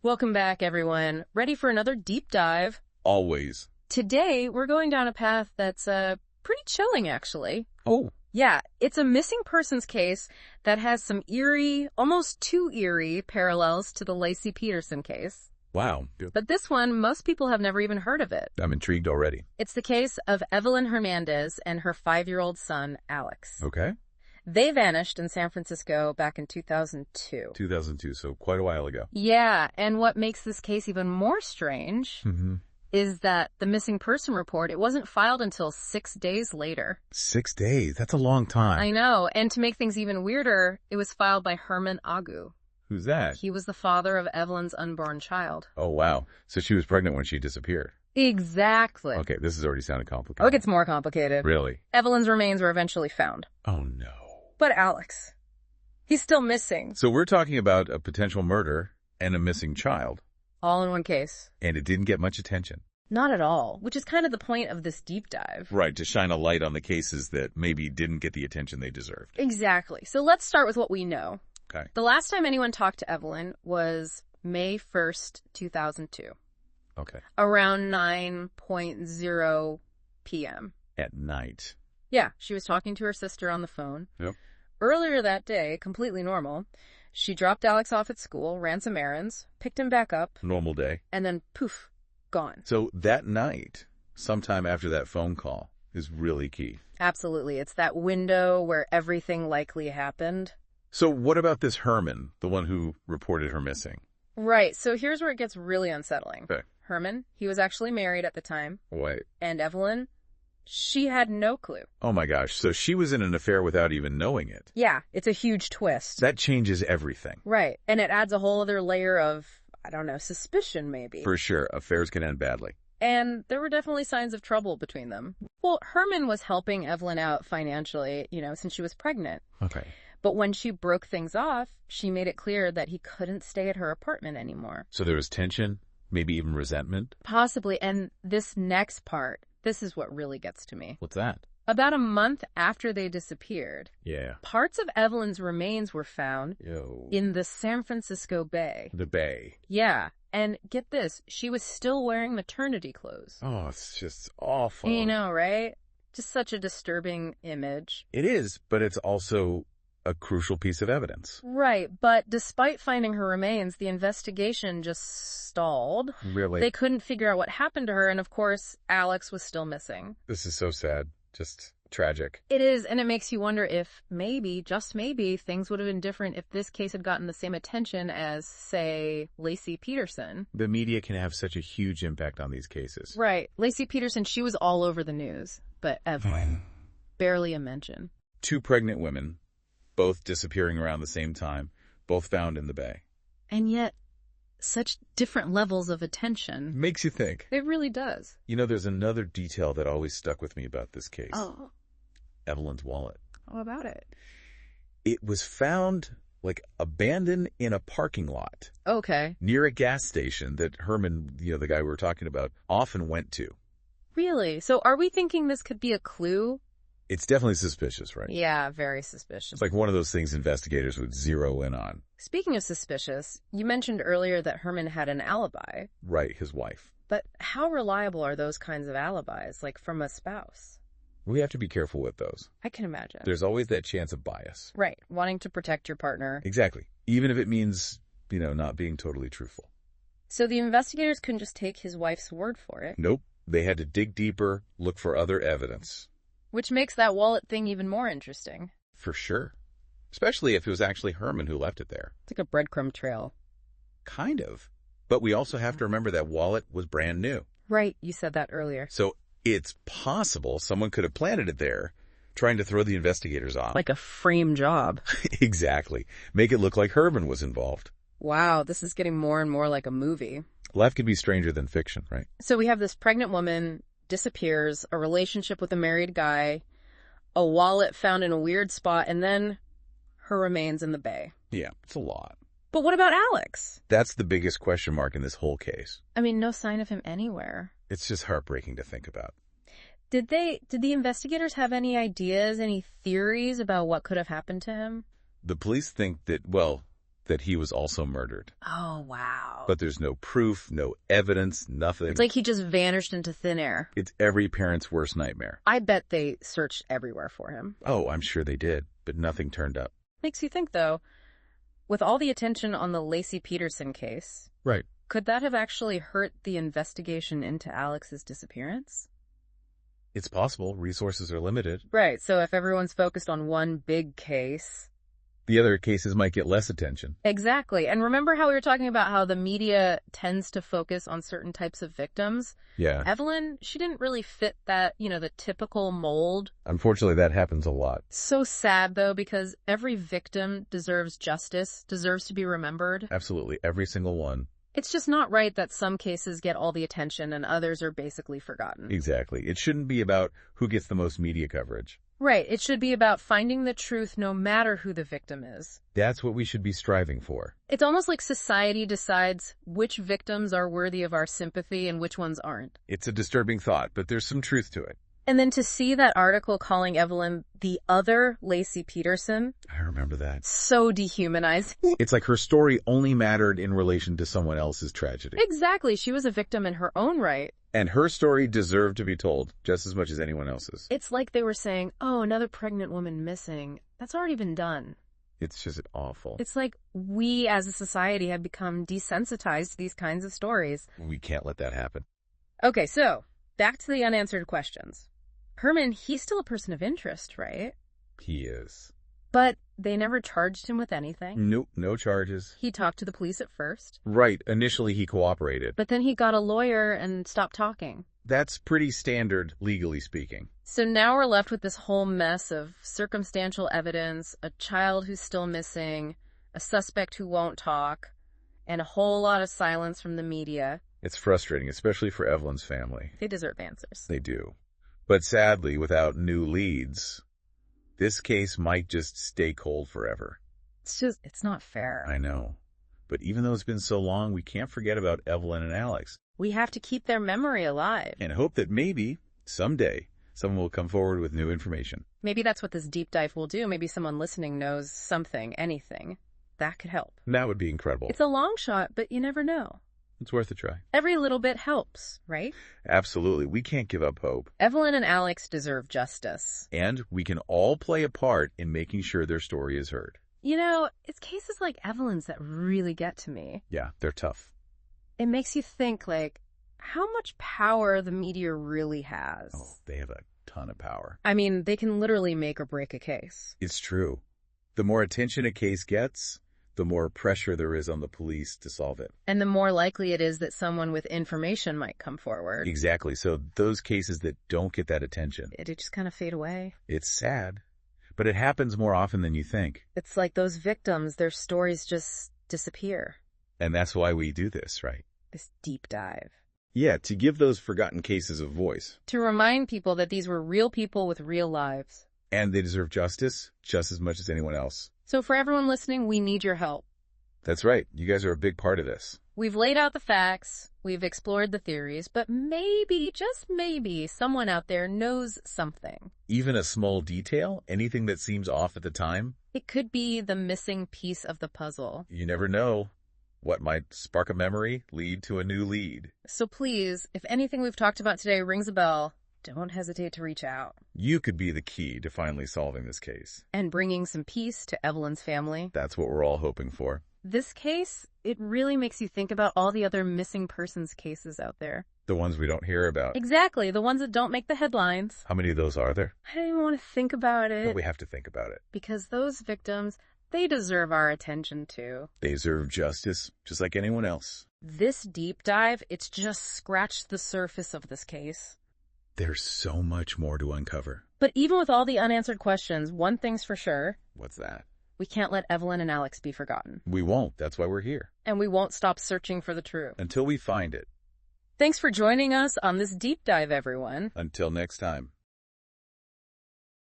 Welcome back, everyone. Ready for another deep dive? Always. Today, we're going down a path that's pretty chilling, actually. Oh. Yeah, it's a missing persons case that has some eerie, almost too eerie, parallels to the Lacy Peterson case. Wow. But this one, most people have never even heard of it. I'm intrigued already. It's the case of Evelyn Hernandez and her 5-year-old son, Alex. Okay. They vanished in San Francisco back in 2002. 2002, so quite a while ago. Yeah, and what makes this case even more strange is that the missing person report, it wasn't filed until 6 days later. 6 days? That's a long time. I know, and to make things even weirder, it was filed by Herman Agu. Who's that? He was the father of Evelyn's unborn child. Oh, wow. So she was pregnant when she disappeared. Exactly. Okay, this has already sounded complicated. Oh, it gets more complicated. Really? Evelyn's remains were eventually found. Oh, no. But Alex, he's still missing. So we're talking about a potential murder and a missing child. All in one case. And it didn't get much attention. Not at all, which is kind of the point of this deep dive. Right, to shine a light on the cases that maybe didn't get the attention they deserved. Exactly. So let's start with what we know. Okay. The last time anyone talked to Evelyn was May 1st, 2002. Okay. Around 9:00 p.m. At night. Yeah, she was talking to her sister on the phone. Yep. Earlier that day, completely normal, she dropped Alex off at school, ran some errands, picked him back up. Normal day. And then, poof, gone. So that night, sometime after that phone call, is really key. Absolutely. It's that window where everything likely happened. So what about this Herman, the one who reported her missing? Right. So here's where it gets really unsettling. Okay. Herman, he was actually married at the time. Wait. And Evelyn, she had no clue. Oh my gosh. So she was in an affair without even knowing it. Yeah, it's a huge twist. That changes everything. Right. And it adds a whole other layer of, I don't know, suspicion maybe. For sure. Affairs can end badly. And there were definitely signs of trouble between them. Well, Herman was helping Evelyn out financially, since she was pregnant. Okay. But when she broke things off, she made it clear that he couldn't stay at her apartment anymore. So there was tension, maybe even resentment? Possibly. And this next part, this is what really gets to me. What's that? About a month after they disappeared, Yeah. parts of Evelyn's remains were found in the San Francisco Bay. The Bay. Yeah. And get this, she was still wearing maternity clothes. Oh, it's just awful. You know, right? Just such a disturbing image. It is, but it's also a crucial piece of evidence. Right, but despite finding her remains, the investigation just stalled. Really? They couldn't figure out what happened to her, and of course, Alex was still missing. This is so sad. Just tragic. It is, and it makes you wonder if maybe, just maybe, things would have been different if this case had gotten the same attention as, say, Lacy Peterson. The media can have such a huge impact on these cases. Right. Lacy Peterson, she was all over the news, but Evelyn, barely a mention. 2 pregnant women, both disappearing around the same time, both found in the Bay. And yet, such different levels of attention. Makes you think. It really does. There's another detail that always stuck with me about this case. Oh. Evelyn's wallet. How about it? It was found, abandoned in a parking lot. Okay. Near a gas station that Herman, the guy we were talking about, often went to. Really? So are we thinking this could be a clue? It's definitely suspicious, right? Yeah, very suspicious. It's like one of those things investigators would zero in on. Speaking of suspicious, you mentioned earlier that Herman had an alibi. Right, his wife. But how reliable are those kinds of alibis, from a spouse? We have to be careful with those. I can imagine. There's always that chance of bias. Right, wanting to protect your partner. Exactly. Even if it means, not being totally truthful. So the investigators couldn't just take his wife's word for it? Nope. They had to dig deeper, look for other evidence. Which makes that wallet thing even more interesting. For sure. Especially if it was actually Herman who left it there. It's like a breadcrumb trail. Kind of. But we also have to remember that wallet was brand new. Right, you said that earlier. So it's possible someone could have planted it there, trying to throw the investigators off. Like a frame job. Exactly. Make it look like Herman was involved. Wow, this is getting more and more like a movie. Life could be stranger than fiction, right? So we have this pregnant woman, disappears, a relationship with a married guy, a wallet found in a weird spot, and then her remains in the Bay. Yeah, it's a lot. But what about Alex? That's the biggest question mark in this whole case. I mean, no sign of him anywhere. It's just heartbreaking to think about. Did the investigators have any ideas, any theories about what could have happened to him? The police think that, that he was also murdered. Oh, wow. But there's no proof, no evidence, nothing. It's like he just vanished into thin air. It's every parent's worst nightmare. I bet they searched everywhere for him. Oh, I'm sure they did, but nothing turned up. Makes you think, though, with all the attention on the Lacy Peterson case, Right. could that have actually hurt the investigation into Alex's disappearance? It's possible. Resources are limited. Right, so if everyone's focused on one big case... The other cases might get less attention. Exactly. And remember how we were talking about how the media tends to focus on certain types of victims? Yeah. Evelyn, she didn't really fit that, the typical mold. Unfortunately, that happens a lot. So sad, though, because every victim deserves justice, deserves to be remembered. Absolutely. Every single one. It's just not right that some cases get all the attention and others are basically forgotten. Exactly. It shouldn't be about who gets the most media coverage. Right. It should be about finding the truth no matter who the victim is. That's what we should be striving for. It's almost like society decides which victims are worthy of our sympathy and which ones aren't. It's a disturbing thought, but there's some truth to it. And then to see that article calling Evelyn the other Lacy Peterson. I remember that. So dehumanizing. It's like her story only mattered in relation to someone else's tragedy. Exactly. She was a victim in her own right. And her story deserved to be told just as much as anyone else's. It's like they were saying, oh, another pregnant woman missing. That's already been done. It's just awful. It's like we as a society have become desensitized to these kinds of stories. We can't let that happen. Okay, so back to the unanswered questions. Herman, he's still a person of interest, right? He is. But they never charged him with anything. Nope, no charges. He talked to the police at first. Right, initially he cooperated. But then he got a lawyer and stopped talking. That's pretty standard, legally speaking. So now we're left with this whole mess of circumstantial evidence, a child who's still missing, a suspect who won't talk, and a whole lot of silence from the media. It's frustrating, especially for Evelyn's family. They deserve answers. They do. But sadly, without new leads, this case might just stay cold forever. It's not fair. I know. But even though it's been so long, we can't forget about Evelyn and Alex. We have to keep their memory alive. And hope that maybe, someday, someone will come forward with new information. Maybe that's what this deep dive will do. Maybe someone listening knows something, anything. That could help. That would be incredible. It's a long shot, but you never know. It's worth a try. Every little bit helps, right? Absolutely. We can't give up hope. Evelyn and Alex deserve justice. And we can all play a part in making sure their story is heard. It's cases like Evelyn's that really get to me. Yeah, they're tough. It makes you think, how much power the media really has. Oh, they have a ton of power. I mean, they can literally make or break a case. It's true. The more attention a case gets, the more pressure there is on the police to solve it. And the more likely it is that someone with information might come forward. Exactly. So those cases that don't get that attention, It just kind of fade away. it's sad, but it happens more often than you think. It's like those victims, their stories just disappear. And that's why we do this, right? This deep dive. Yeah, to give those forgotten cases a voice. To remind people that these were real people with real lives. And they deserve justice just as much as anyone else. So for everyone listening, we need your help. That's right. You guys are a big part of this. We've laid out the facts, we've explored the theories, but maybe, just maybe, someone out there knows something. Even a small detail, anything that seems off at the time, It could be the missing piece of the puzzle. you never know what might spark a memory, lead to a new lead. So please, if anything we've talked about today rings a bell, don't hesitate to reach out. You could be the key to finally solving this case. And bringing some peace to Evelyn's family. That's what we're all hoping for. This case, it really makes you think about all the other missing persons cases out there. The ones we don't hear about. Exactly, the ones that don't make the headlines. How many of those are there? I don't even want to think about it. But we have to think about it. Because those victims, they deserve our attention too. They deserve justice, just like anyone else. This deep dive, it's just scratched the surface of this case. There's so much more to uncover. But even with all the unanswered questions, one thing's for sure. What's that? We can't let Evelyn and Alex be forgotten. We won't. That's why we're here. And we won't stop searching for the truth. Until we find it. Thanks for joining us on this deep dive, everyone. Until next time.